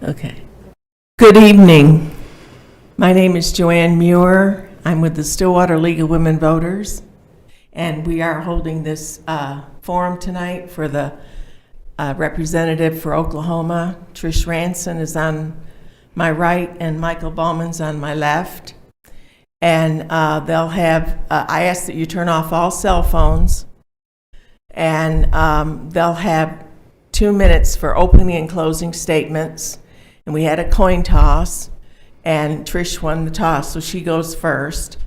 Okay. Good evening. My name is Joanne Muir. I'm with the Stillwater League of Women Voters, and we are holding this forum tonight for the representative for Oklahoma. Trish Ranson is on my right, and Michael Bauman's on my left. And they'll have, I ask that you turn off all cell phones, and they'll have 2 minutes for opening and closing statements. And we had a coin toss, and Trish won the toss, so she goes first.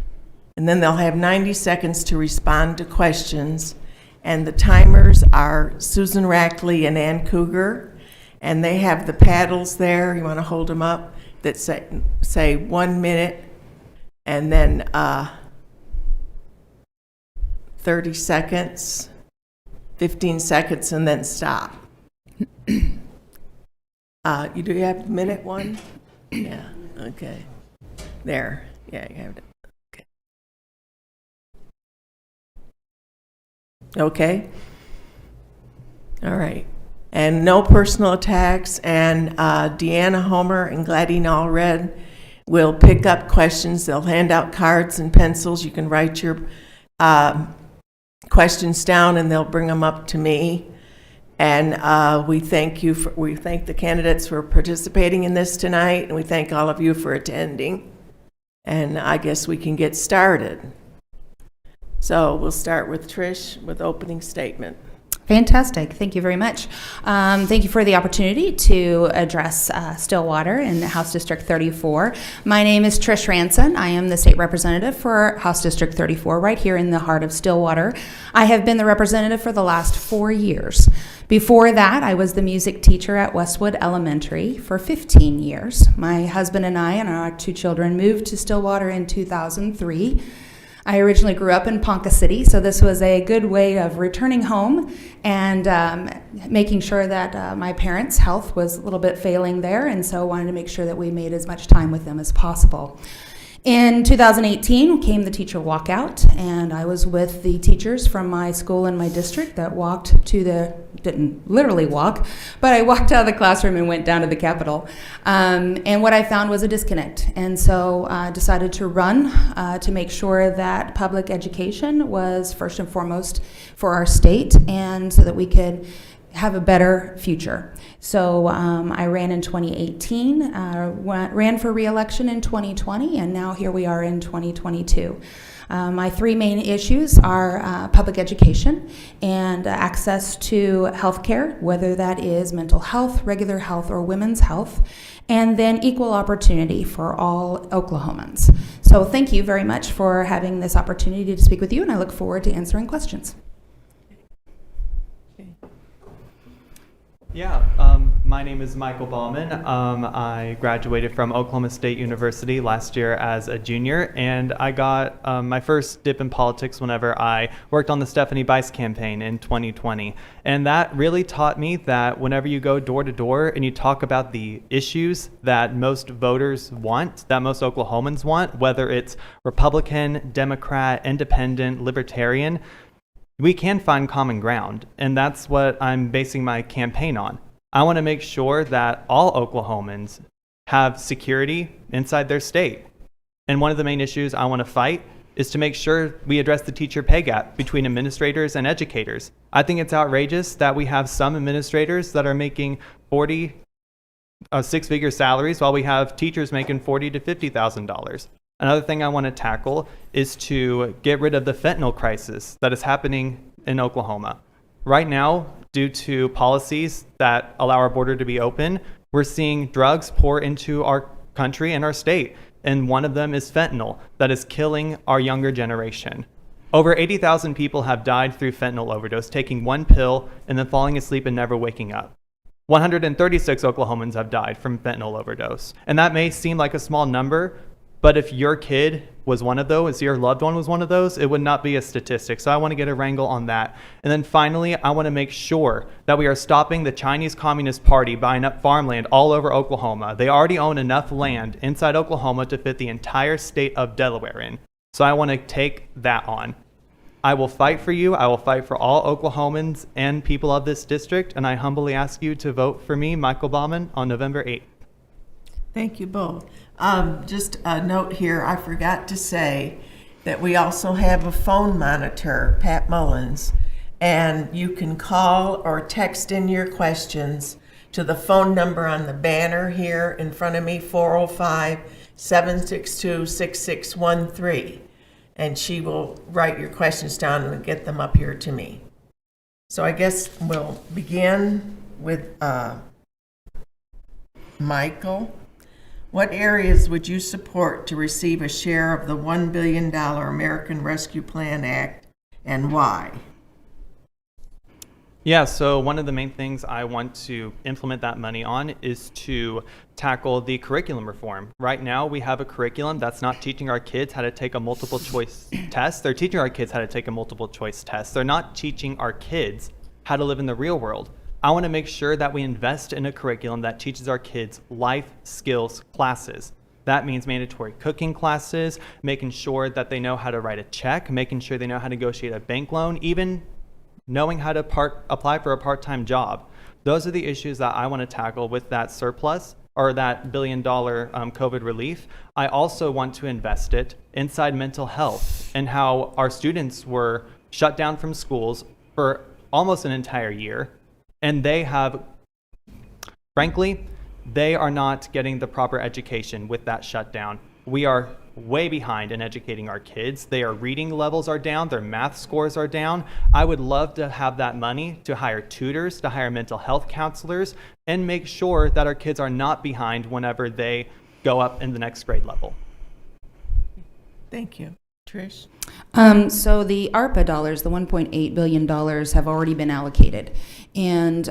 And then they'll have 90 seconds to respond to questions. And the timers are Susan Rackley and Ann Cougar, and they have the paddles there. You want to hold them up that say 1 minute, and then 30 seconds, 15 seconds, and then stop. You have a minute one? Yeah, okay. There, yeah, you have it. Okay. Okay? All right. And no personal attacks, and Deanna Homer and Gladys Allred will pick up questions. They'll hand out cards and pencils. You can write your questions down, and they'll bring them up to me. And we thank the candidates for participating in this tonight, and we thank all of you for attending. And I guess we can get started. So we'll start with Trish with opening statement. Fantastic. Thank you very much. Thank you for the opportunity to address Stillwater in House District 34. My name is Trish Ranson. I am the state representative for House District 34 right here in the heart of Stillwater. I have been the representative for the last 4 years. Before that, I was the music teacher at Westwood Elementary for 15 years. My husband and I and our 2 children moved to Stillwater in 2003. I originally grew up in Ponca City, so this was a good way of returning home and making sure that my parents' health was a little bit failing there, and so wanted to make sure that we made as much time with them as possible. In 2018 came the teacher walkout, and I was with the teachers from my school and my district that didn't literally walk, but I walked out of the classroom and went down to the Capitol. And what I found was a disconnect. And so I decided to run to make sure that public education was first and foremost for our state, and so that we could have a better future. So I ran in 2018, ran for re-election in 2020, and now here we are in 2022. My 3 main issues are public education and access to health care, whether that is mental health, regular health, or women's health, and then equal opportunity for all Oklahomans. So thank you very much for having this opportunity to speak with you, and I look forward to answering questions. Yeah, my name is Michael Bauman. I graduated from Oklahoma State University last year as a junior, and I got my first dip in politics whenever I worked on the Stephanie Bice campaign in 2020. And that really taught me that whenever you go door to door and you talk about the issues that most voters want, that most Oklahomans want, whether it's Republican, Democrat, Independent, Libertarian, we can find common ground, and that's what I'm basing my campaign on. I want to make sure that all Oklahomans have security inside their state. And one of the main issues I want to fight is to make sure we address the teacher pay gap between administrators and educators. I think it's outrageous that we have some administrators that are making 40 six-figure salaries while we have teachers making $40,000 to $50,000. Another thing I want to tackle is to get rid of the fentanyl crisis that is happening in Oklahoma. Right now, due to policies that allow our border to be open, we're seeing drugs pour into our country and our state. And one of them is fentanyl that is killing our younger generation. Over 80,000 people have died through fentanyl overdose, taking one pill and then falling asleep and never waking up. 136 Oklahomans have died from fentanyl overdose. And that may seem like a small number, but if your kid was one of those, your loved one was one of those, it would not be a statistic. So I want to get a wrangle on that. And then finally, I want to make sure that we are stopping the Chinese Communist Party buying up farmland all over Oklahoma. They already own enough land inside Oklahoma to fit the entire state of Delaware in. So I want to take that on. I will fight for you. I will fight for all Oklahomans and people of this district, and I humbly ask you to vote for me, Michael Bauman, on November 8th. Thank you both. Just a note here, I forgot to say that we also have a phone monitor, Pat Mullins, and you can call or text in your questions to the phone number on the banner here in front of me, 405-762-6613. And she will write your questions down and get them up here to me. So I guess we'll begin with Michael. What areas would you support to receive a share of the $1 billion American Rescue Plan Act, and why? Yeah, so one of the main things I want to implement that money on is to tackle the curriculum reform. Right now, we have a curriculum that's not teaching our kids how to take a multiple choice test. They're teaching our kids how to take a multiple choice test. They're not teaching our kids how to live in the real world. I want to make sure that we invest in a curriculum that teaches our kids life skills classes. That means mandatory cooking classes, making sure that they know how to write a check, making sure they know how to negotiate a bank loan, even knowing how to apply for a part-time job. Those are the issues that I want to tackle with that surplus or that $1 billion COVID relief. I also want to invest it inside mental health and how our students were shut down from schools for almost an entire year. And they have, frankly, they are not getting the proper education with that shutdown. We are way behind in educating our kids. Their reading levels are down, their math scores are down. I would love to have that money to hire tutors, to hire mental health counselors, and make sure that our kids are not behind whenever they go up in the next grade level. Thank you. Trish? So the ARPA dollars, the $1.8 billion, have already been allocated. And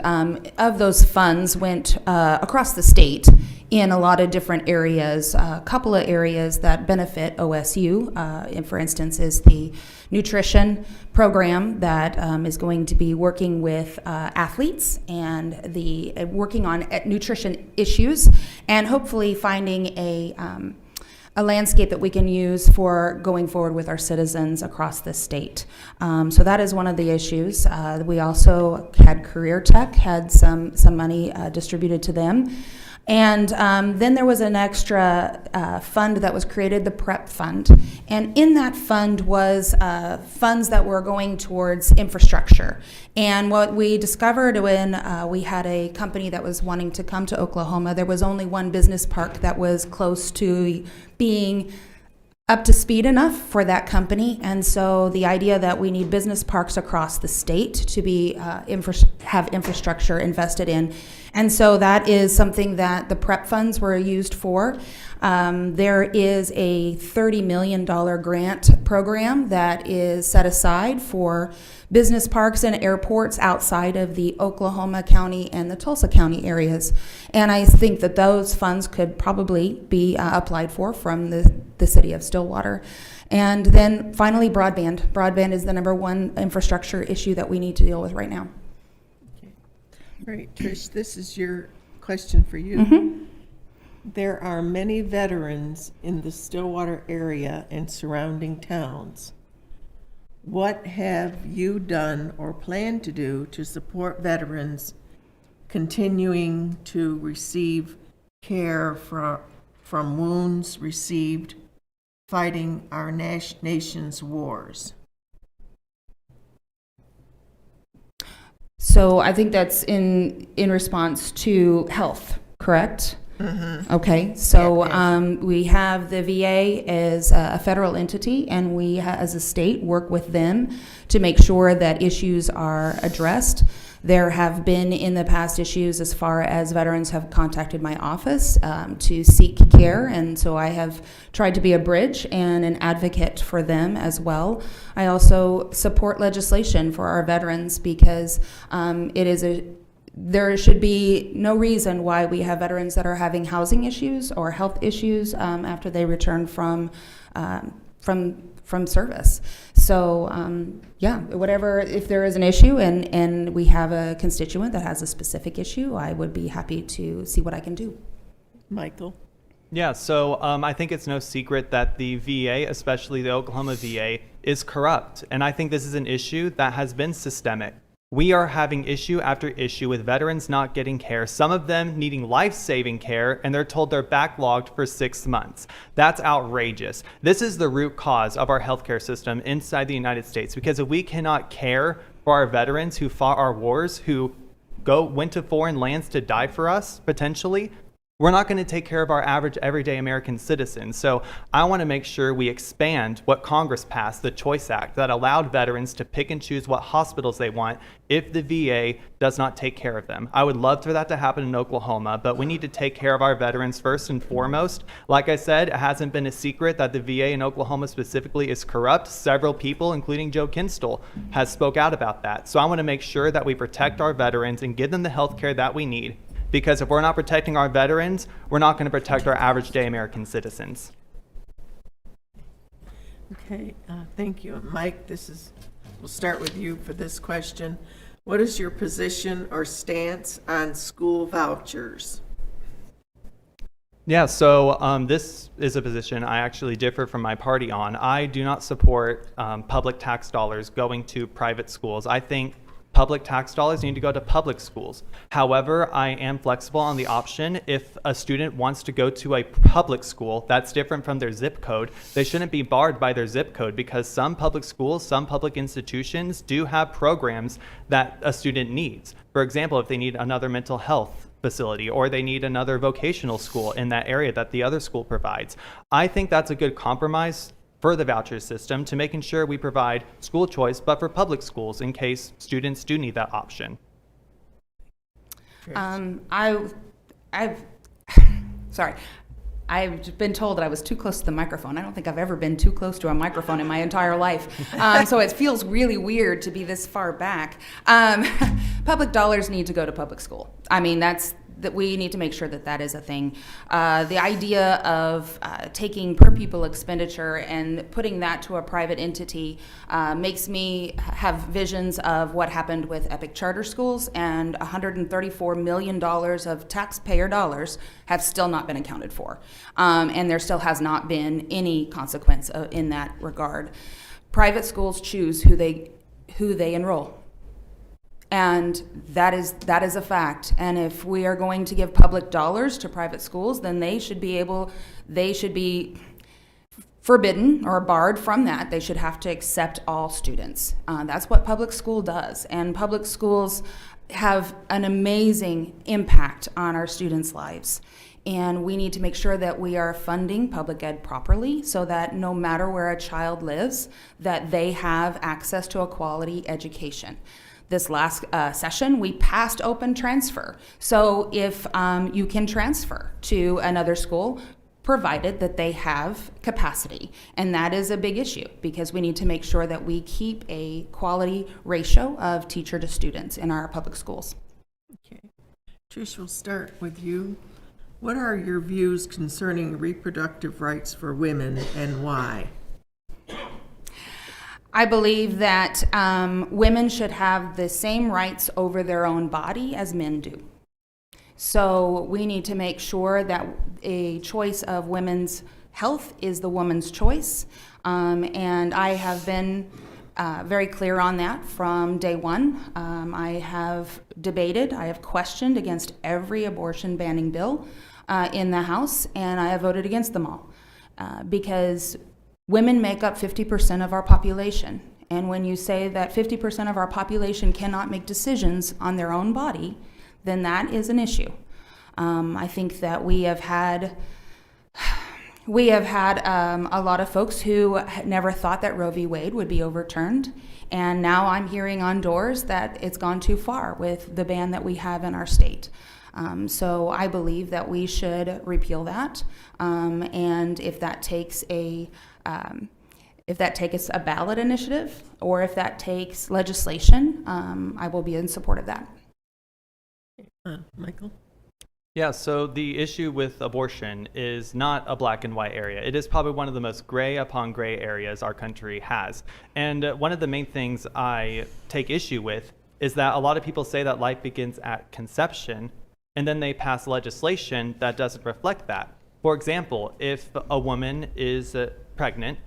of those funds went across the state in a lot of different areas. A couple of areas that benefit OSU, and for instance, is the nutrition program that is going to be working with athletes and working on nutrition issues and hopefully finding a landscape that we can use for going forward with our citizens across the state. So that is one of the issues. We also had Career Tech, had some money distributed to them. And then there was an extra fund that was created, the PrEP Fund. And in that fund was funds that were going towards infrastructure. And what we discovered when we had a company that was wanting to come to Oklahoma, there was only one business park that was close to being up to speed enough for that company. And so the idea that we need business parks across the state to be have infrastructure invested in. And so that is something that the PrEP funds were used for. There is a $30 million grant program that is set aside for business parks and airports outside of the Oklahoma County and the Tulsa County areas. And I think that those funds could probably be applied for from the city of Stillwater. And then finally, broadband. Broadband is the number one infrastructure issue that we need to deal with right now. Okay. All right, Trish, this is your question for you. Mm-hmm. There are many veterans in the Stillwater area and surrounding towns. What have you done or plan to do to support veterans continuing to receive care from wounds received fighting our nation's wars? So I think that's in response to health, correct? Mm-hmm. Okay, so we have the VA as a federal entity, and we as a state work with them to make sure that issues are addressed. There have been in the past issues as far as veterans have contacted my office to seek care, and so I have tried to be a bridge and an advocate for them as well. I also support legislation for our veterans because there should be no reason why we have veterans that are having housing issues or health issues after they return from service. So whatever, if there is an issue and we have a constituent that has a specific issue, I would be happy to see what I can do. Michael? Yeah, so I think it's no secret that the VA, especially the Oklahoma VA, is corrupt. And I think this is an issue that has been systemic. We are having issue after issue with veterans not getting care, some of them needing life-saving care, and they're told they're backlogged for 6 months. That's outrageous. This is the root cause of our healthcare system inside the United States, because if we cannot care for our veterans who fought our wars, who went to foreign lands to die for us, potentially, we're not going to take care of our average everyday American citizens. So I want to make sure we expand what Congress passed, the Choice Act, that allowed veterans to pick and choose what hospitals they want if the VA does not take care of them. I would love for that to happen in Oklahoma, but we need to take care of our veterans first and foremost. Like I said, it hasn't been a secret that the VA in Oklahoma specifically is corrupt. Several people, including Joe Kinstall, has spoke out about that. So I want to make sure that we protect our veterans and give them the health care that we need. Because if we're not protecting our veterans, we're not going to protect our average day American citizens. Okay, thank you. Mike, we'll start with you for this question. What is your position or stance on school vouchers? Yeah, so this is a position I actually differ from my party on. I do not support public tax dollars going to private schools. I think public tax dollars need to go to public schools. However, I am flexible on the option if a student wants to go to a public school that's different from their zip code. They shouldn't be barred by their zip code, because some public schools, some public institutions do have programs that a student needs. For example, if they need another mental health facility or they need another vocational school in that area that the other school provides. I think that's a good compromise for the voucher system, to making sure we provide school choice, but for public schools in case students do need that option. I've been told that I was too close to the microphone. I don't think I've ever been too close to a microphone in my entire life. So it feels really weird to be this far back. Public dollars need to go to public school. I mean, that we need to make sure that is a thing. The idea of taking per pupil expenditure and putting that to a private entity makes me have visions of what happened with Epic Charter Schools, and $134 million of taxpayer dollars have still not been accounted for. And there still has not been any consequence in that regard. Private schools choose who they enroll. And that is a fact. And if we are going to give public dollars to private schools, then they should be forbidden or barred from that. They should have to accept all students. That's what public school does. And public schools have an amazing impact on our students' lives. And we need to make sure that we are funding public ed properly, so that no matter where a child lives, that they have access to a quality education. This last session, we passed open transfer. So if you can transfer to another school, provided that they have capacity. And that is a big issue, because we need to make sure that we keep a quality ratio of teacher to students in our public schools. Okay. Trish, we'll start with you. What are your views concerning reproductive rights for women, and why? I believe that women should have the same rights over their own body as men do. So we need to make sure that a choice of women's health is the woman's choice. And I have been very clear on that from day one. I have debated, I have questioned against every abortion banning bill in the House, and I have voted against them all. Because women make up 50% of our population. And when you say that 50% of our population cannot make decisions on their own body, then that is an issue. I think that we have had a lot of folks who never thought that Roe v. Wade would be overturned. And now I'm hearing on doors that it's gone too far with the ban that we have in our state. So I believe that we should repeal that. And if that takes a ballot initiative, or if that takes legislation, I will be in support of that. Michael? Yeah, so the issue with abortion is not a black and white area. It is probably one of the most gray upon gray areas our country has. And one of the main things I take issue with is that a lot of people say that life begins at conception, and then they pass legislation that doesn't reflect that. For example, if a woman is pregnant,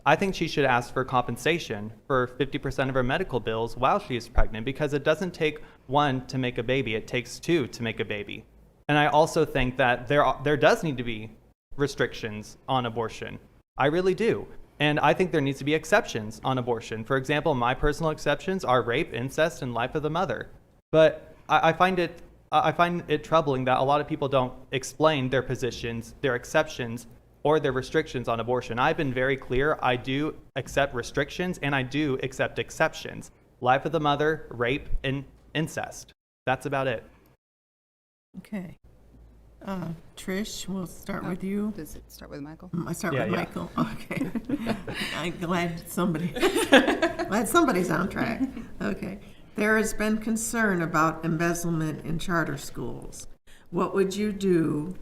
I think she should ask for compensation for 50% of her medical bills while she is pregnant, because it doesn't take one to make a baby, it takes two to make a baby. And I also think that there does need to be restrictions on abortion. I really do. And I think there needs to be exceptions on abortion. For example, my personal exceptions are rape, incest, and life of the mother. But I find it troubling that a lot of people don't explain their positions, their exceptions, or their restrictions on abortion. I've been very clear. I do accept restrictions and I do accept exceptions. Life of the mother, rape, and incest. That's about it. Okay. Trish, we'll start with you. Does it start with Michael? I start Yeah, with yeah. Michael. Okay. I'm glad somebody's on track. Okay. There has been concern about embezzlement in charter schools. What would you do?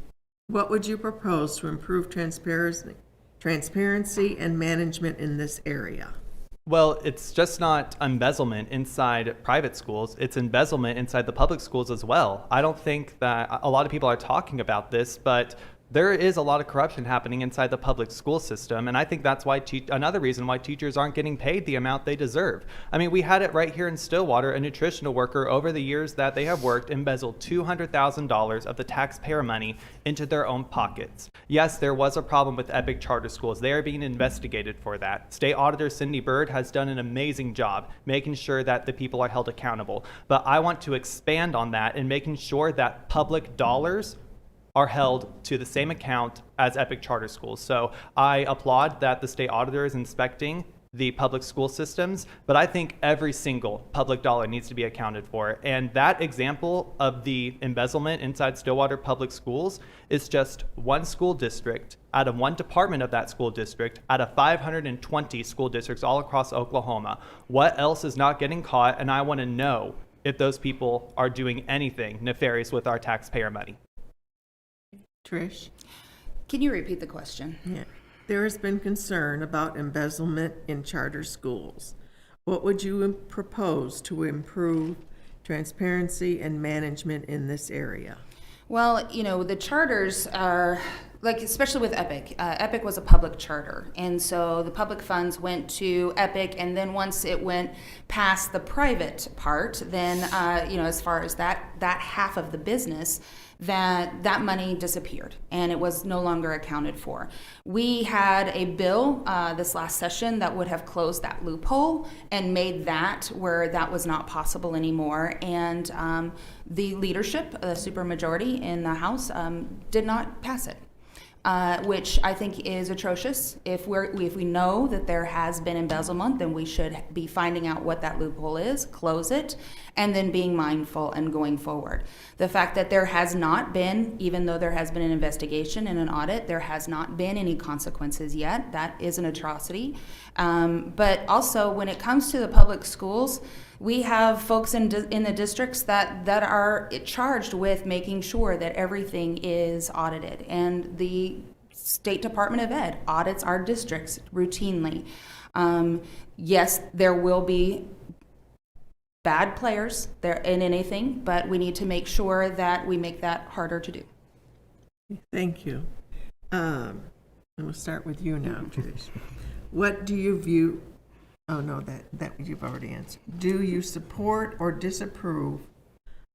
What would you propose to improve transparency and management in this area? Well, it's just not embezzlement inside private schools. It's embezzlement inside the public schools as well. I don't think that a lot of people are talking about this, but there is a lot of corruption happening inside the public school system. And I think that's why another reason why teachers aren't getting paid the amount they deserve. I mean, we had it right here in Stillwater. A nutritional worker over the years that they have worked embezzled $200,000 of the taxpayer money into their own pockets. Yes, there was a problem with Epic Charter Schools. They are being investigated for that. State Auditor Cindy Bird has done an amazing job making sure that the people are held accountable. But I want to expand on that and making sure that public dollars are held to the same account as Epic Charter Schools. So I applaud that the state auditor is inspecting the public school systems, but I think every single public dollar needs to be accounted for. And that example of the embezzlement inside Stillwater Public Schools is just one school district out of one department of that school district out of 520 school districts all across Oklahoma. What else is not getting caught? And I want to know if those people are doing anything nefarious with our taxpayer money. Trish? Can you repeat the question? Yeah. There has been concern about embezzlement in charter schools. What would you propose to improve transparency and management in this area? Well, the charters are, especially with Epic. Epic was a public charter, and so the public funds went to Epic, and then once it went past the private part, then, as far as that half of the business, that money disappeared and it was no longer accounted for. We had a bill this last session that would have closed that loophole and made that where that was not possible anymore. And the leadership, the supermajority in the House, did not pass it. Which I think is atrocious. If we know that there has been embezzlement, then we should be finding out what that loophole is, close it, and then being mindful and going forward. The fact that there has not been, even though there has been an investigation and an audit, there has not been any consequences yet. That is an atrocity. But also, when it comes to the public schools, we have folks in the districts that are charged with making sure that everything is audited. And the State Department of Ed audits our districts routinely. Yes, there will be bad players there in anything, but we need to make sure that we make that harder to do. Thank you. And we'll start with you now, Trish. What do you view? Oh, no, that you've already answered. Do you support or disapprove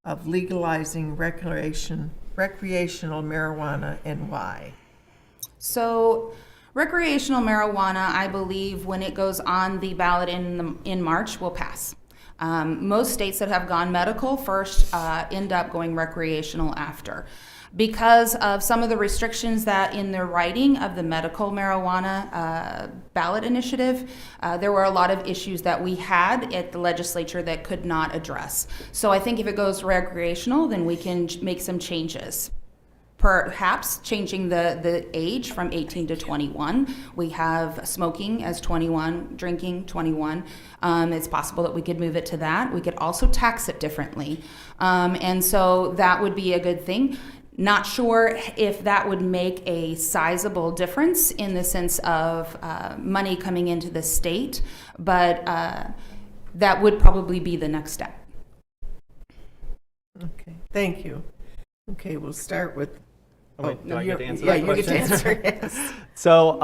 of legalizing recreational marijuana, and why? So, recreational marijuana, I believe, when it goes on the ballot in March, will pass. Most states that have gone medical first end up going recreational after. Because of some of the restrictions that in the writing of the medical marijuana ballot initiative, there were a lot of issues that we had at the legislature that could not address. So I think if it goes recreational, then we can make some changes. Perhaps changing the age from 18 to 21. We have smoking as 21, drinking 21. It's possible that we could move it to that. We could also tax it differently. And so that would be a good thing. Not sure if that would make a sizable difference in the sense of money coming into the state, but that would probably be the next step. Okay, thank you. Okay, we'll start with Oh, wait, do I get to answer yeah, that you get to question? answer, yes. So,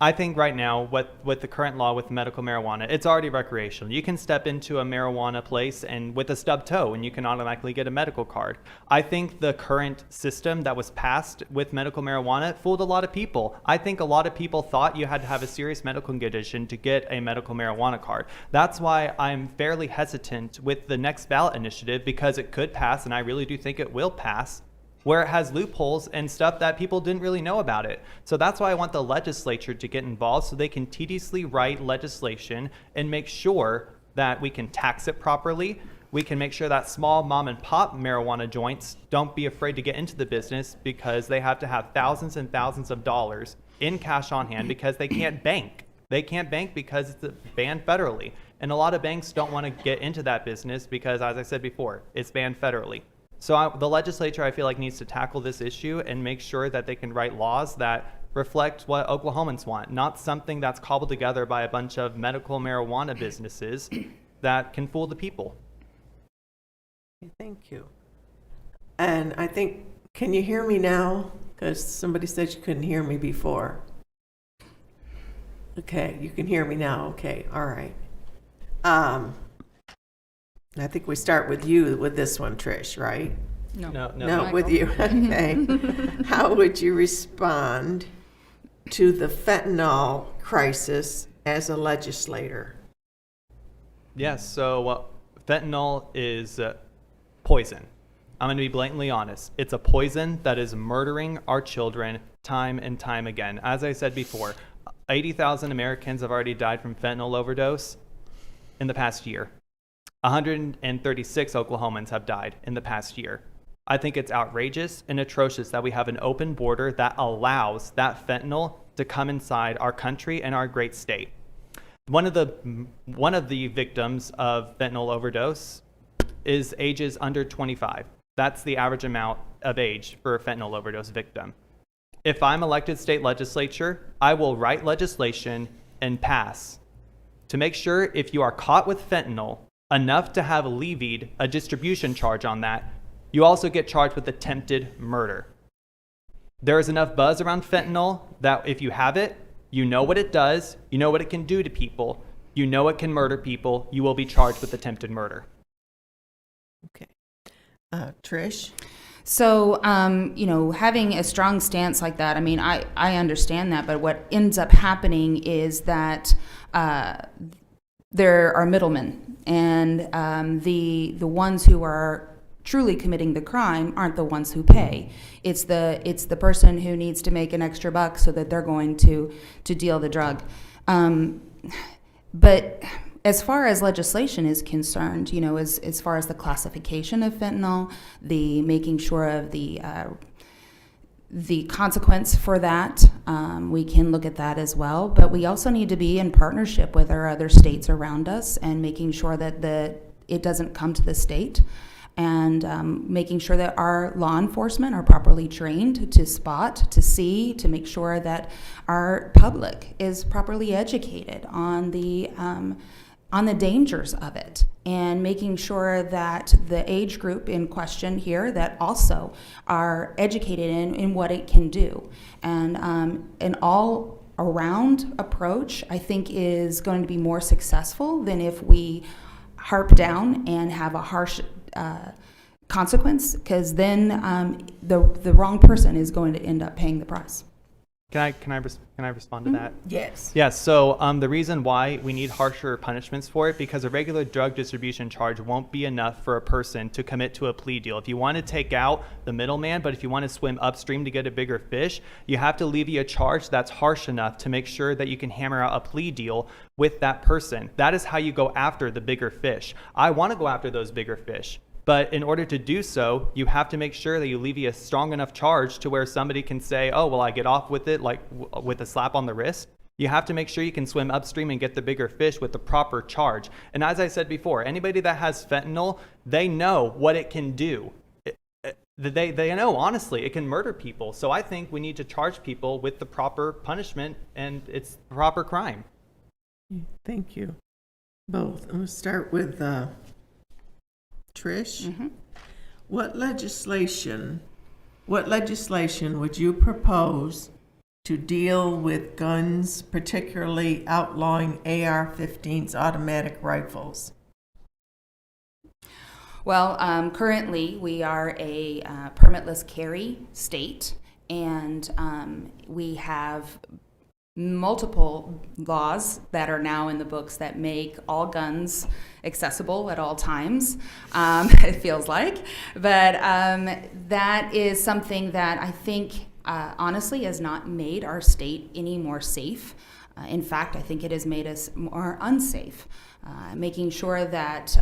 I think right now, with the current law with medical marijuana, it's already recreational. You can step into a marijuana place and with a stub toe, and you can automatically get a medical card. I think the current system that was passed with medical marijuana fooled a lot of people. I think a lot of people thought you had to have a serious medical condition to get a medical marijuana card. That's why I'm fairly hesitant with the next ballot initiative, because it could pass, and I really do think it will pass, where it has loopholes and stuff that people didn't really know about it. So that's why I want the legislature to get involved, so they can tediously write legislation and make sure that we can tax it properly. We can make sure that small mom and pop marijuana joints don't be afraid to get into the business, because they have to have thousands and thousands of dollars in cash on hand because they can't bank. They can't bank because it's banned federally. And a lot of banks don't want to get into that business because, as I said before, it's banned federally. So the legislature, I feel like, needs to tackle this issue and make sure that they can write laws that reflect what Oklahomans want, not something that's cobbled together by a bunch of medical marijuana businesses that can fool the people. Thank you. And I think, can you hear me now? Because somebody said you couldn't hear me before. Okay, you can hear me now. Okay, all right. I think we start with you with this one, Trish, right? No. With you. Okay. How would you respond to the fentanyl crisis as a legislator? Yes, so fentanyl is poison. I'm going to be blatantly honest. It's a poison that is murdering our children time and time again. As I said before, 80,000 Americans have already died from fentanyl overdose in the past year. 136 Oklahomans have died in the past year. I think it's outrageous and atrocious that we have an open border that allows that fentanyl to come inside our country and our great state. One of the victims of fentanyl overdose is ages under 25. That's the average amount of age for a fentanyl overdose victim. If I'm elected state legislature, I will write legislation and pass to make sure if you are caught with fentanyl, enough to have levied a distribution charge on that, you also get charged with attempted murder. There is enough buzz around fentanyl that if you have it, you know what it does, you know what it can do to people, you know it can murder people, you will be charged with attempted murder. Okay. Trish? So, having a strong stance like that, I mean, I understand that, but what ends up happening is that there are middlemen, and the ones who are truly committing the crime aren't the ones who pay. It's the person who needs to make an extra buck so that they're going to deal the drug. But as far as legislation is concerned, as far as the classification of fentanyl, the making sure of the consequence for that, we can look at that as well. But we also need to be in partnership with our other states around us and making sure that it doesn't come to the state, and making sure that our law enforcement are properly trained to spot, to see, to make sure that our public is properly educated on the dangers of it, and making sure that the age group in question here that also are educated in what it can do. And an all-around approach, I think, is going to be more successful than if we harp down and have a harsh consequence, because then the wrong person is going to end up paying the price. Can I respond to that? Yes. Yes, so the reason why we need harsher punishments for it, because a regular drug distribution charge won't be enough for a person to commit to a plea deal. If you want to take out the middleman, but if you want to swim upstream to get a bigger fish, you have to levy a charge that's harsh enough to make sure that you can hammer out a plea deal with that person. That is how you go after the bigger fish. I want to go after those bigger fish. But in order to do so, you have to make sure that you levy a strong enough charge to where somebody can say, oh, well, I get off with it, like with a slap on the wrist. You have to make sure you can swim upstream and get the bigger fish with the proper charge. And as I said before, anybody that has fentanyl, they know what it can do. They know, honestly, it can murder people. So I think we need to charge people with the proper punishment, and it's the proper crime. Thank you. Both. I'm going to start with Trish. Mm-hmm. What legislation What legislation would you propose to deal with guns, particularly outlawing AR-15s, automatic rifles? Well, currently, we are a permitless carry state, and we have multiple laws that are now in the books that make all guns accessible at all times, it feels like. But that is something that I think, honestly, has not made our state any more safe. In fact, I think it has made us more unsafe, making sure that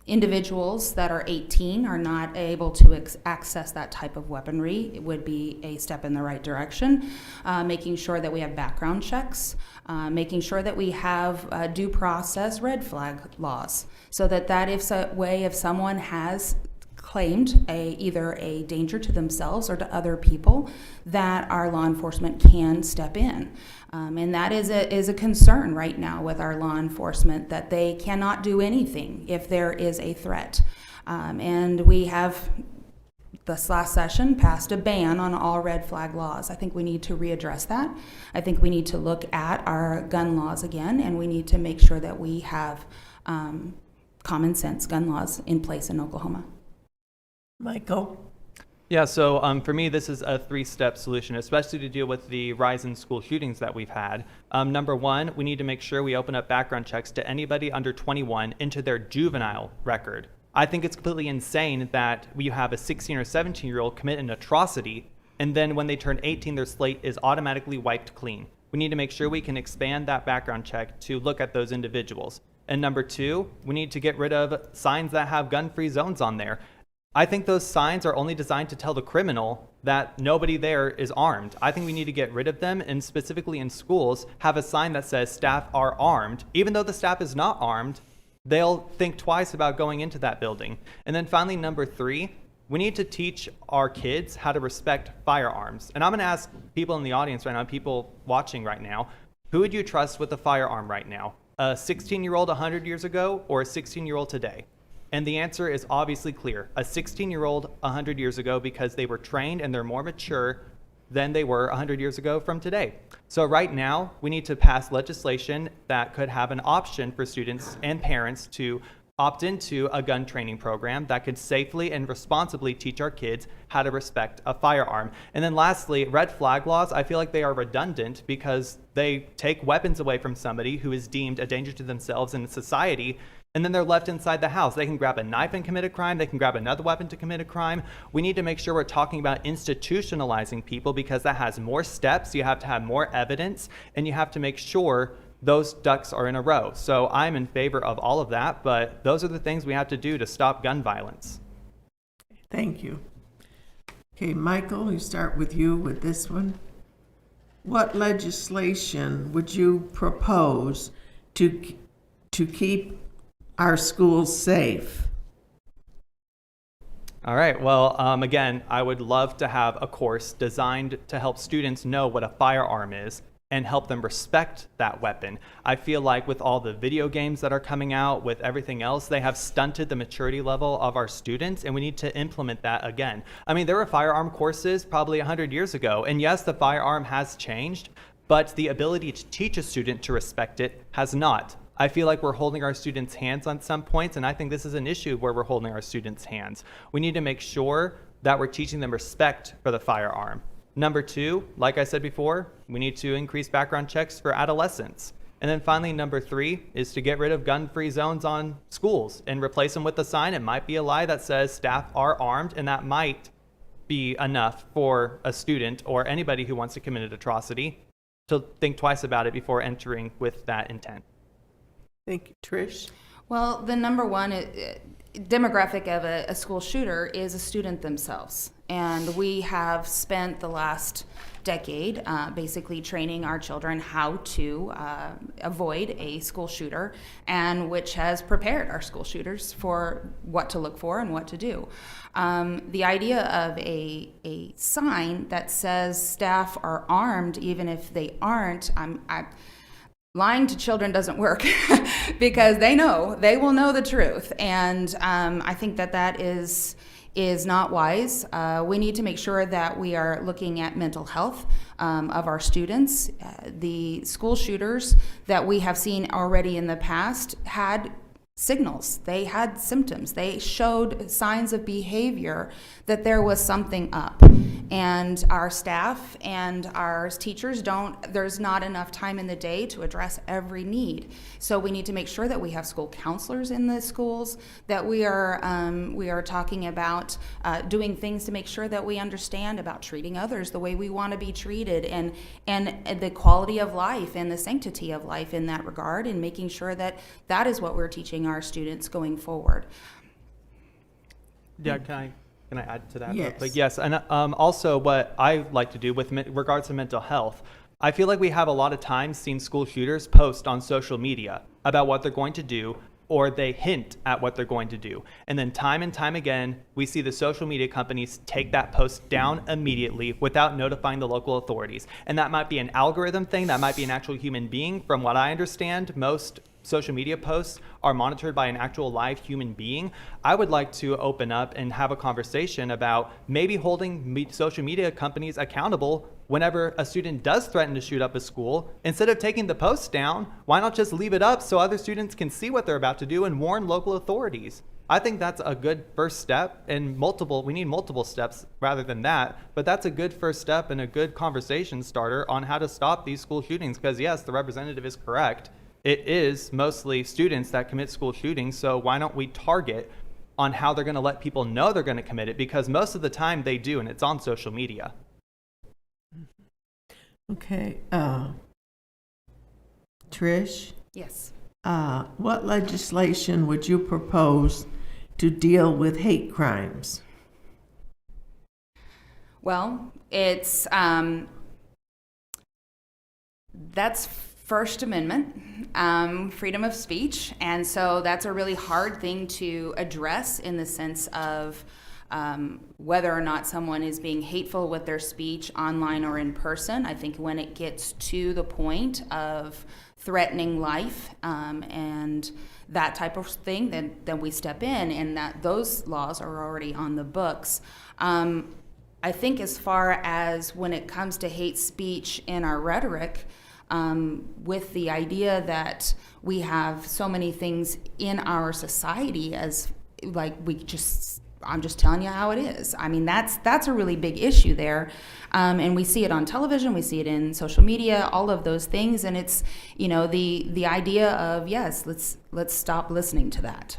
individuals that are 18 are not able to access that type of weaponry. It would be a step in the right direction. Making sure that we have background checks, making sure that we have due process red flag laws, so that if someone has claimed either a danger to themselves or to other people, that our law enforcement can step in. And that is a concern right now with our law enforcement, that they cannot do anything if there is a threat. And we have, this last session, passed a ban on all red flag laws. I think we need to readdress that. I think we need to look at our gun laws again, and we need to make sure that we have common sense gun laws in place in Oklahoma. Michael? Yeah, so for me, this is a three-step solution, especially to deal with the rise in school shootings that we've had. Number one, we need to make sure we open up background checks to anybody under 21 into their juvenile record. I think it's completely insane that you have a 16 or 17-year-old commit an atrocity, and then when they turn 18, their slate is automatically wiped clean. We need to make sure we can expand that background check to look at those individuals. And number two, we need to get rid of signs that have gun-free zones on there. I think those signs are only designed to tell the criminal that nobody there is armed. I think we need to get rid of them, and specifically in schools, have a sign that says staff are armed. Even though the staff is not armed, they'll think twice about going into that building. And then finally, number three, we need to teach our kids how to respect firearms. And I'm gonna ask people in the audience right now, people watching right now, who would you trust with a firearm right now? A 16-year-old 100 years ago or a 16-year-old today? And the answer is obviously clear. A 16-year-old 100 years ago, because they were trained and they're more mature than they were 100 years ago from today. So right now, we need to pass legislation that could have an option for students and parents to opt into a gun training program that could safely and responsibly teach our kids how to respect a firearm. And then lastly, red flag laws, I feel like they are redundant because they take weapons away from somebody who is deemed a danger to themselves and society, and then they're left inside the house. They can grab a knife and commit a crime. They can grab another weapon to commit a crime. We need to make sure we're talking about institutionalizing people, because that has more steps. You have to have more evidence, and you have to make sure those ducks are in a row. So I'm in favor of all of that, but those are the things we have to do to stop gun violence. Thank you. Okay, Michael, we start with you with this one. What legislation would you propose to keep our schools safe? All right, well, again, I would love to have a course designed to help students know what a firearm is and help them respect that weapon. I feel like with all the video games that are coming out, with everything else, they have stunted the maturity level of our students, and we need to implement that again. I mean, there were firearm courses probably 100 years ago, and yes, the firearm has changed, but the ability to teach a student to respect it has not. I feel like we're holding our students' hands on some points, and I think this is an issue where we're holding our students' hands. We need to make sure that we're teaching them respect for the firearm. Number two, like I said before, we need to increase background checks for adolescents. And then finally, number three is to get rid of gun-free zones on schools and replace them with a sign. It might be a lie that says staff are armed, and that might be enough for a student or anybody who wants to commit an atrocity to think twice about it before entering with that intent. Thank you. Trish? Well, the number one demographic of a school shooter is a student themselves. And we have spent the last decade basically training our children how to avoid a school shooter, and which has prepared our school shooters for what to look for and what to do. The idea of a sign that says staff are armed, even if they aren't, lying to children doesn't work because they will know the truth. And I think that is is not wise. We need to make sure that we are looking at mental health of our students. The school shooters that we have seen already in the past had signals, they had symptoms, they showed signs of behavior that there was something up. And our staff and our teachers there's not enough time in the day to address every need. So we need to make sure that we have school counselors in the schools, that we are talking about doing things to make sure that we understand about treating others the way we want to be treated, and the quality of life and the sanctity of life in that regard, and making sure that that is what we're teaching our students going forward. Yeah, can I add to that? Yes. But yes, and also what I like to do with regards to mental health, I feel like we have a lot of times seen school shooters post on social media about what they're going to do, or they hint at what they're going to do. And then time and time again, we see the social media companies take that post down immediately without notifying the local authorities. And that might be an algorithm thing, that might be an actual human being. From what I understand, most social media posts are monitored by an actual live human being. I would like to open up and have a conversation about maybe holding social media companies accountable whenever a student does threaten to shoot up a school. Instead of taking the post down, why not just leave it up so other students can see what they're about to do and warn local authorities? I think that's a good first step, and we need multiple steps rather than that, but that's a good first step and a good conversation starter on how to stop these school shootings, because yes, the representative is correct. It is mostly students that commit school shootings, so why don't we target on how they're going to let people know they're going to commit it, because most of the time they do, and it's on social media. Okay, Trish, Yes. what legislation would you propose to deal with hate crimes? Well, it's that's First Amendment, freedom of speech, and so that's a really hard thing to address in the sense of whether or not someone is being hateful with their speech online or in person. I think when it gets to the point of threatening life and that type of thing, then we step in, and that those laws are already on the books. I think as far as when it comes to hate speech in our rhetoric, with the idea that we have so many things in our society as like I'm just telling you how it is. I mean, that's a really big issue there. And we see it on television, we see it in social media, all of those things. And it's, the idea of, yes, let's stop listening to that.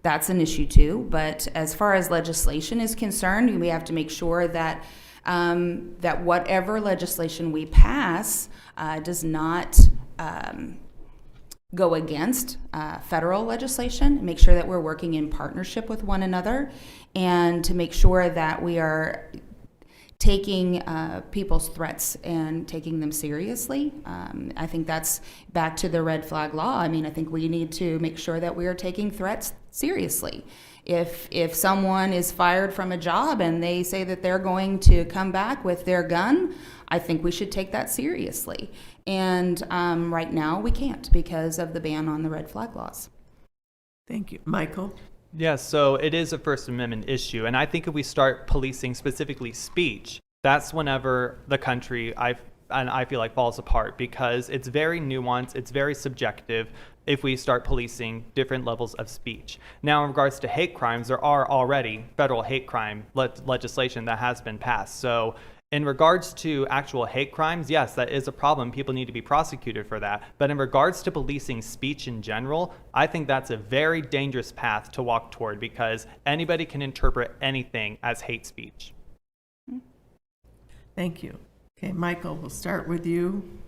That's an issue too. But as far as legislation is concerned, we have to make sure that that whatever legislation we pass does not go against federal legislation, make sure that we're working in partnership with one another, and to make sure that we are taking people's threats and taking them seriously. I think that's back to the red flag law. I mean, I think we need to make sure that we are taking threats seriously. If someone is fired from a job and they say that they're going to come back with their gun, I think we should take that seriously. And right now we can't because of the ban on the red flag laws. Thank you. Michael? Yes, so it is a First Amendment issue. And I think if we start policing specifically speech, that's whenever the country, I feel like, falls apart, because it's very nuanced, it's very subjective if we start policing different levels of speech. Now, in regards to hate crimes, there are already federal hate crime legislation that has been passed. So in regards to actual hate crimes, yes, that is a problem. People need to be prosecuted for that. But in regards to policing speech in general, I think that's a very dangerous path to walk toward, because anybody can interpret anything as hate speech. Thank you. Okay, Michael, we'll start with you.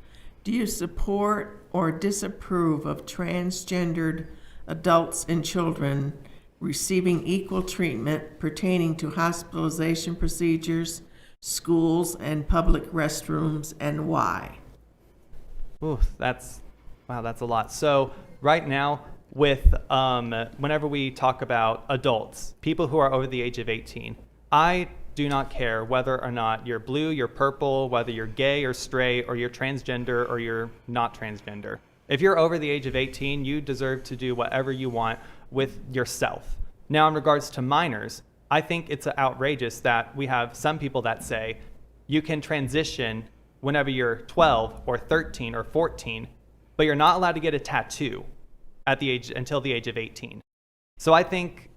Do you support or disapprove of transgendered adults and children receiving equal treatment pertaining to hospitalization procedures, schools, and public restrooms, and why? Ooh, that's a lot. So right now, with whenever we talk about adults, people who are over the age of 18, I do not care whether or not you're blue, you're purple, whether you're gay or straight, or you're transgender or you're not transgender. If you're over the age of 18, you deserve to do whatever you want with yourself. Now, in regards to minors, I think it's outrageous that we have some people that say you can transition whenever you're 12 or 13 or 14, but you're not allowed to get a tattoo until the age of 18. So I think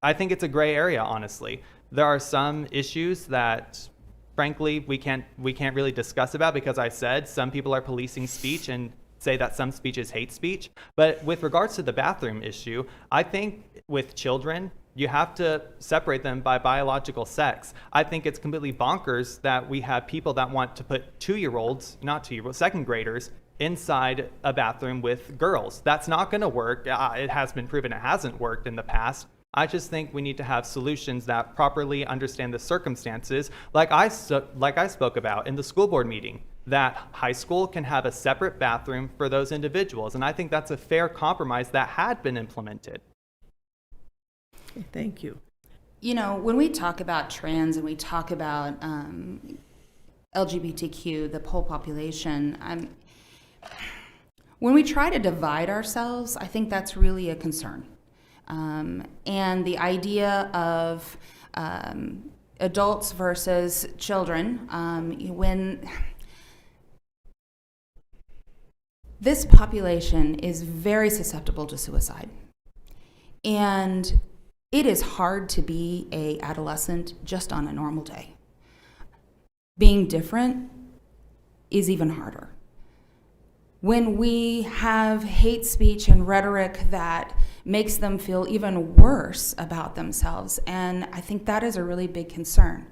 it's a gray area, honestly. There are some issues that, frankly, we can't really discuss about, because I said some people are policing speech and say that some speech is hate speech. But with regards to the bathroom issue, I think with children, you have to separate them by biological sex. I think it's completely bonkers that we have people that want to put 2-year-olds, not 2-year-olds, second graders, inside a bathroom with girls. That's not going to work. It has been proven it hasn't worked in the past. I just think we need to have solutions that properly understand the circumstances, like I spoke about in the school board meeting, that high school can have a separate bathroom for those individuals. And I think that's a fair compromise that had been implemented. Thank you. You know, when we talk about trans and we talk about LGBTQ, the whole population, when we try to divide ourselves, I think that's really a concern. And the idea of adults versus children, when this population is very susceptible to suicide. And it is hard to be an adolescent just on a normal day. Being different is even harder. When we have hate speech and rhetoric that makes them feel even worse about themselves, and I think that is a really big concern.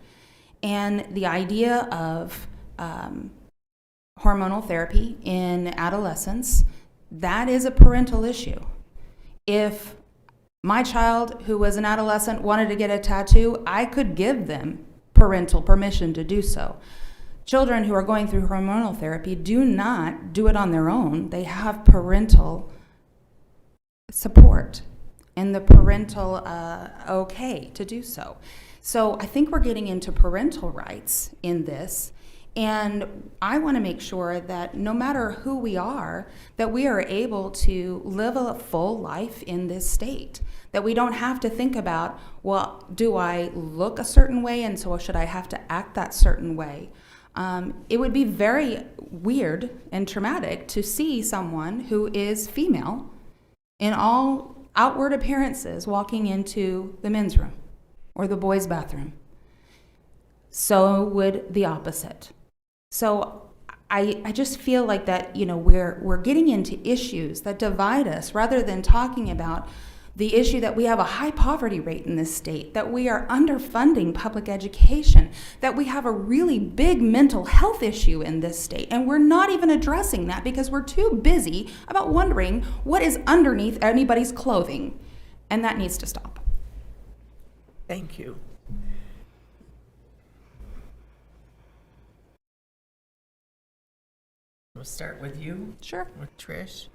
And the idea of hormonal therapy in adolescence, that is a parental issue. If my child who was an adolescent wanted to get a tattoo, I could give them parental permission to do so. Children who are going through hormonal therapy do not do it on their own. They have parental support and the parental okay to do so. So I think we're getting into parental rights in this. And I want to make sure that no matter who we are, that we are able to live a full life in this state. That we don't have to think about, well, do I look a certain way, and so should I have to act that certain way? It would be very weird and traumatic to see someone who is female in all outward appearances walking into the men's room or the boys' bathroom. So would the opposite. So I just feel like that, you know, we're getting into issues that divide us rather than talking about the issue that we have a high poverty rate in this state, that we are underfunding public education, that we have a really big mental health issue in this state, and we're not even addressing that because we're too busy about wondering what is underneath anybody's clothing, and that needs to stop. Thank you. We'll start with you. Sure. With Trish.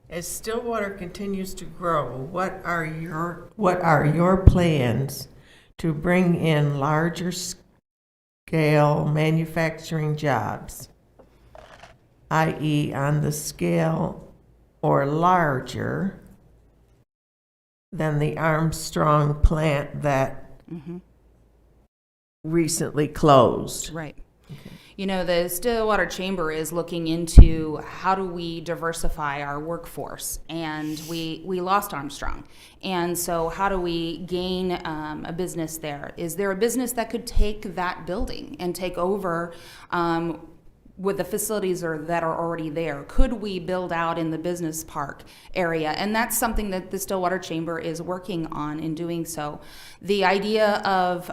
As Stillwater continues to grow, what are your plans to bring in larger scale manufacturing jobs, i.e. on the scale or larger than the Armstrong plant that recently closed? Right. Okay. You know, the Stillwater Chamber is looking into how do we diversify our workforce, and we lost Armstrong. And so how do we gain a business there? Is there a business that could take that building and take over with the facilities that are already there? Could we build out in the business park area? And that's something that the Stillwater Chamber is working on in doing so. The idea of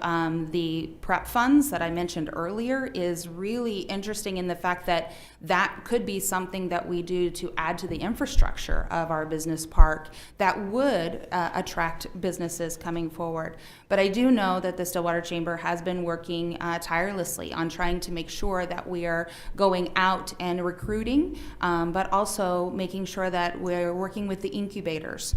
the prep funds that I mentioned earlier is really interesting in the fact that that could be something that we do to add to the infrastructure of our business park that would attract businesses coming forward. But I do know that the Stillwater Chamber has been working tirelessly on trying to make sure that we are going out and recruiting, but also making sure that we're working with the incubators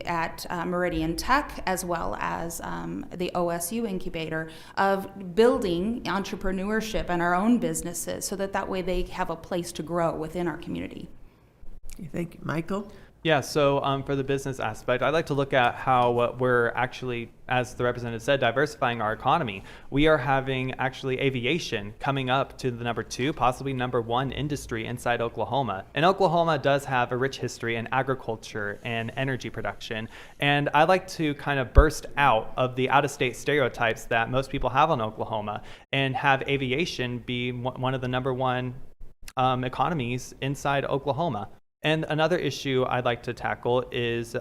at Meridian Tech, as well as the OSU incubator, of building entrepreneurship and our own businesses so that way they have a place to grow within our community. Thank you. Michael? Yeah, so for the business aspect, I'd like to look at how we're actually, as the representative said, diversifying our economy. We are having actually aviation coming up to the number 2, possibly number 1 industry inside Oklahoma. And Oklahoma does have a rich history in agriculture and energy production. And I like to kind of burst out of the out-of-state stereotypes that most people have on Oklahoma and have aviation be one of the number 1 economies inside Oklahoma. And another issue I'd like to tackle is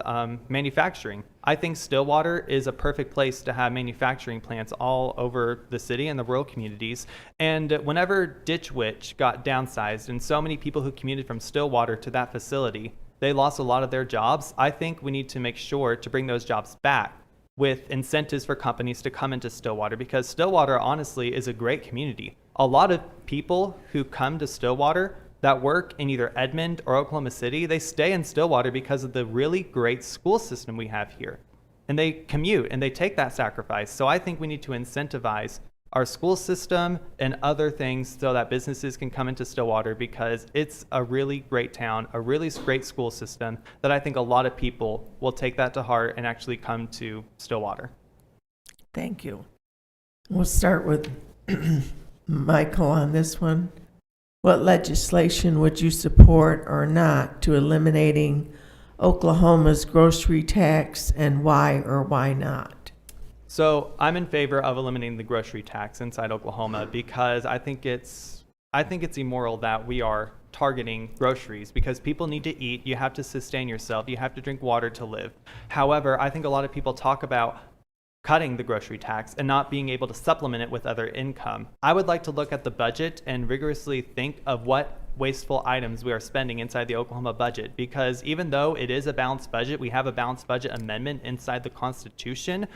manufacturing. I think Stillwater is a perfect place to have manufacturing plants all over the city and the rural communities. And whenever Ditch Witch got downsized and so many people who commuted from Stillwater to that facility, they lost a lot of their jobs. I think we need to make sure to bring those jobs back with incentives for companies to come into Stillwater, because Stillwater honestly is a great community. A lot of people who come to Stillwater that work in either Edmond or Oklahoma City, they stay in Stillwater because of the really great school system we have here. And they commute and they take that sacrifice. So I think we need to incentivize our school system and other things so that businesses can come into Stillwater, because it's a really great town, a really great school system that I think a lot of people will take that to heart and actually come to Stillwater. Thank you. We'll start with Michael on this one. What legislation would you support or not to eliminating Oklahoma's grocery tax, and why or why not? So I'm in favor of eliminating the grocery tax inside Oklahoma, because I think it's immoral that we are targeting groceries, because people need to eat, you have to sustain yourself, you have to drink water to live. However, I think a lot of people talk about cutting the grocery tax and not being able to supplement it with other income. I would like to look at the budget and rigorously think of what wasteful items we are spending inside the Oklahoma budget, because even though it is a balanced budget, we have a balanced budget amendment inside the Constitution,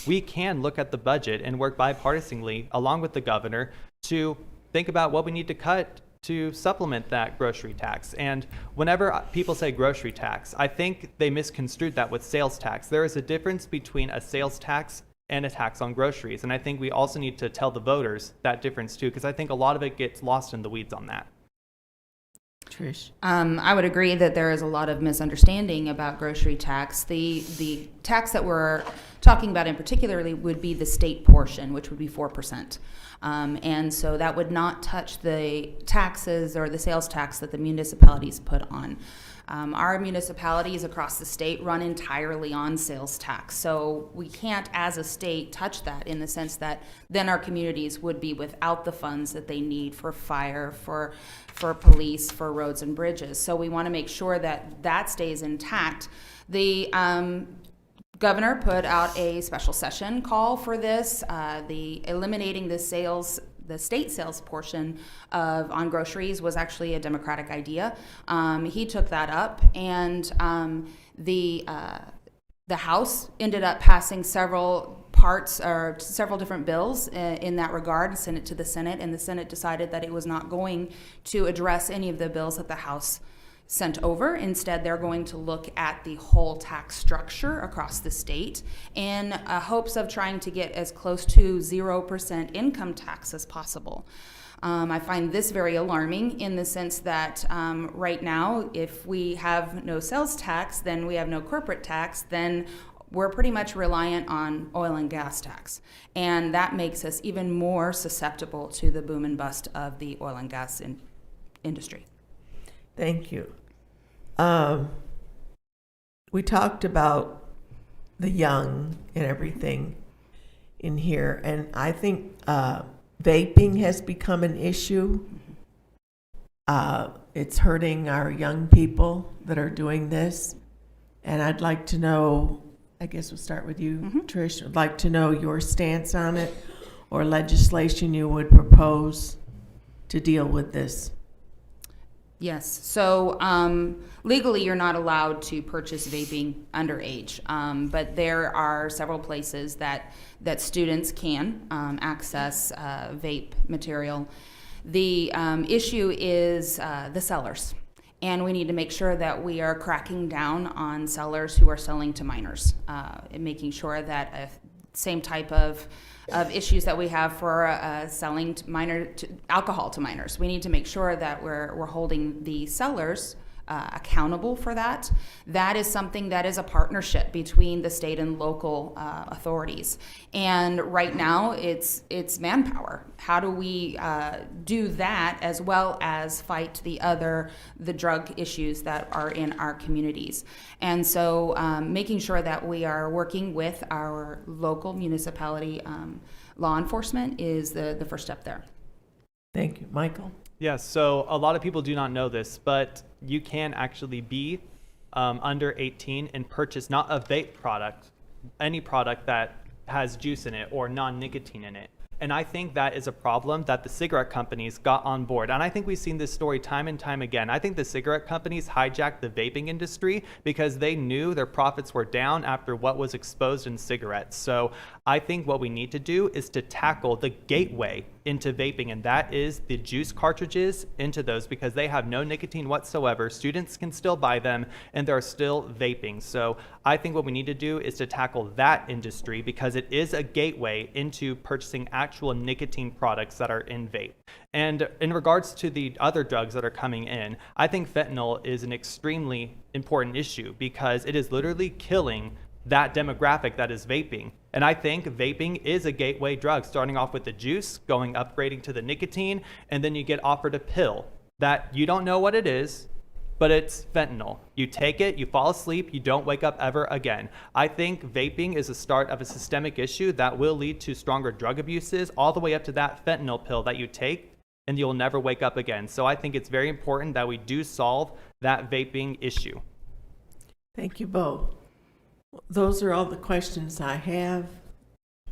we can look at the budget and work bipartisanly along with the governor to think about what we need to cut to supplement that grocery tax. And whenever people say grocery tax, I think they misconstrued that with sales tax. There is a difference between a sales tax and a tax on groceries. And I think we also need to tell the voters that difference too, because I think a lot of it gets lost in the weeds on that. Trish? I would agree that there is a lot of misunderstanding about grocery tax. The tax that we're talking about in particularly would be the state portion, which would be 4%. And so that would not touch the taxes or the sales tax that the municipalities put on. Our municipalities across the state run entirely on sales tax. So we can't, as a state, touch that, in the sense that then our communities would be without the funds that they need for fire, for police, for roads and bridges. So we want to make sure that that stays intact. The governor put out a special session call for this, the eliminating the state sales portion on groceries was actually a Democratic idea. He took that up, and the House ended up passing several parts or several different bills in that regard, sent it to the Senate, and the Senate decided that it was not going to address any of the bills that the House sent over. Instead, they're going to look at the whole tax structure across the state in hopes of trying to get as close to 0% income tax as possible. I find this very alarming in the sense that right now, if we have no sales tax, then we have no corporate tax, then we're pretty much reliant on oil and gas tax. And that makes us even more susceptible to the boom and bust of the oil and gas industry. Thank you. We talked about the young and everything in here, and I think vaping has become an issue. It's hurting our young people that are doing this, and I'd like to know, I guess we'll start with you, Trish. I'd like to know your stance on it, or legislation you would propose to deal with this. Yes. So legally, you're not allowed to purchase vaping underage, but there are several places that students can access vape material. The issue is the sellers, and we need to make sure that we are cracking down on sellers who are selling to minors, and making sure that same type of issues that we have for selling alcohol to minors. We need to make sure that we're holding the sellers accountable for that. That is something that is a partnership between the state and local authorities. And right now, it's manpower. How do we do that as well as fight the drug issues that are in our communities? And so making sure that we are working with our local municipality law enforcement is the first step there. Thank you. Michael? Yes, so a lot of people do not know this, but you can actually be under 18 and purchase not a vape product, any product that has juice in it or non-nicotine in it. And I think that is a problem that the cigarette companies got on board. And I think we've seen this story time and time again. I think the cigarette companies hijacked the vaping industry because they knew their profits were down after what was exposed in cigarettes. So I think what we need to do is to tackle the gateway into vaping, and that is the juice cartridges into those, because they have no nicotine whatsoever. Students can still buy them and they're still vaping. So I think what we need to do is to tackle that industry, because it is a gateway into purchasing actual nicotine products that are in vape. And in regards to the other drugs that are coming in, I think fentanyl is an extremely important issue because it is literally killing that demographic that is vaping. And I think vaping is a gateway drug, starting off with the juice, upgrading to the nicotine, and then you get offered a pill that you don't know what it is, but it's fentanyl. You take it, you fall asleep, you don't wake up ever again. I think vaping is the start of a systemic issue that will lead to stronger drug abuses, all the way up to that fentanyl pill that you take and you'll never wake up again. So I think it's very important that we do solve that vaping issue. Thank you both. Those are all the questions I have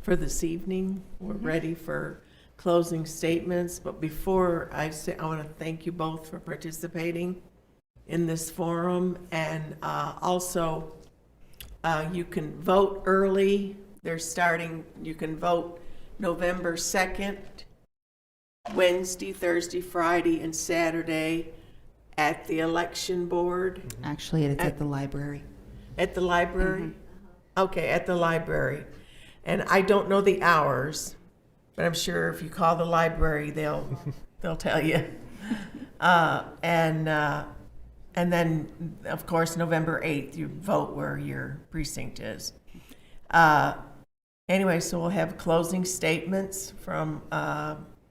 for this evening. We're ready for closing statements, but before I say, I want to thank you both for participating in this forum, and also you can vote early. You can vote November 2nd, Wednesday, Thursday, Friday, and Saturday at the election board. Actually, it's at the library. At the library? Okay, at the library. And I don't know the hours, but I'm sure if you call the library, they'll tell you. And then, of course, November 8th, you vote where your precinct is. Anyway, so we'll have closing statements from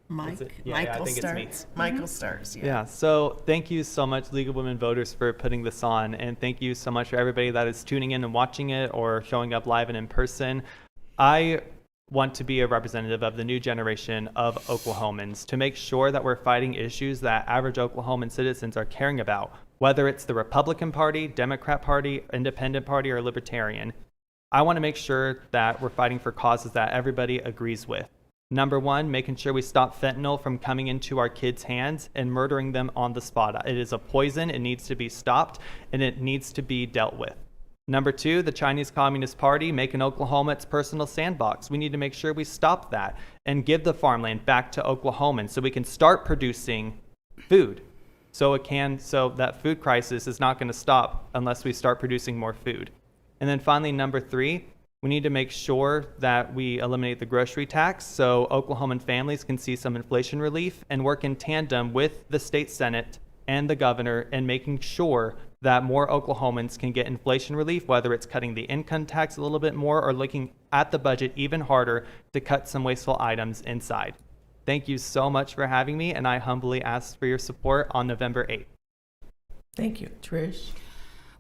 Mike. Yeah, I Michael think starts. it's me. Michael starts, Yeah, so thank you so much, League of Women Voters, for putting this on. And thank you so much for everybody that is tuning in and watching it or showing up live and in person. I want to be a representative of the new generation of Oklahomans to make sure that we're fighting issues that average Oklahoman citizens are caring about, whether it's the Republican Party, Democrat Party, Independent Party, or Libertarian. I want to make sure that we're fighting for causes that everybody agrees with. Number one, making sure we stop fentanyl from coming into our kids' hands and murdering them on the spot. It is a poison, it needs to be stopped, and it needs to be dealt with. Number two, the Chinese Communist Party making Oklahoma its personal sandbox. We need to make sure we stop that and give the farmland back to Oklahomans so we can start producing food. So that food crisis is not going to stop unless we start producing more food. And then finally, number three, we need to make sure that we eliminate the grocery tax so Oklahoman families can see some inflation relief, and work in tandem with the state Senate and the governor in making sure that more Oklahomans can get inflation relief, whether it's cutting the income tax a little bit more or looking at the budget even harder to cut some wasteful items inside. Thank you so much for having me, and I humbly ask for your support on November 8th. Thank you. Trish?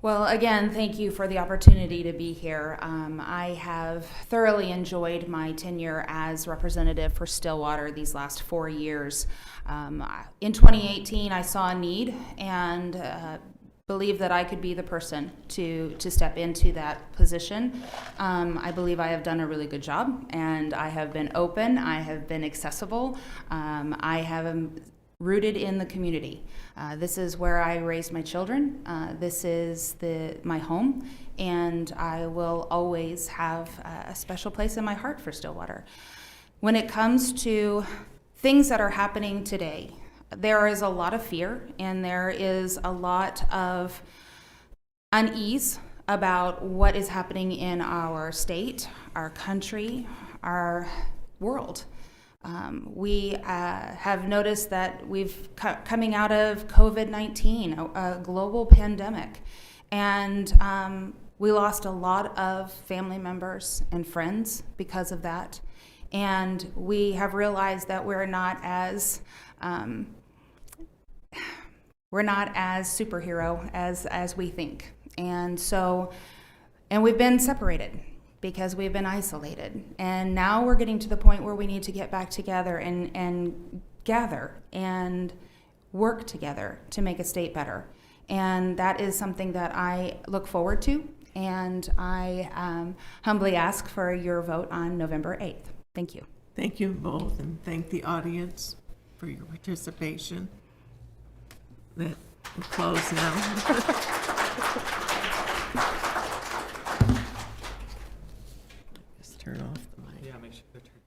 Well, again, thank you for the opportunity to be here. I have thoroughly enjoyed my tenure as representative for Stillwater these last 4 years. In 2018, I saw a need and believe that I could be the person to step into that position. I believe I have done a really good job, and I have been open, I have been accessible, I have rooted in the community. This is where I raised my children. This is my home, and I will always have a special place in my heart for Stillwater. When it comes to things that are happening today, there is a lot of fear, and there is a lot of unease about what is happening in our state, our country, our world. We have noticed that we've coming out of COVID-19, a global pandemic, and we lost a lot of family members and friends because of that. And we have realized that we're not as superhero as we think. And so, and we've been separated because we've been isolated. And now we're getting to the point where we need to get back together and gather and work together to make a state better. And that is something that I look forward to. And I humbly ask for your vote on November 8th. Thank you. Thank you both, and thank the audience for your participation. That will close now. Just turn off the mic. Yeah, make sure they're turned.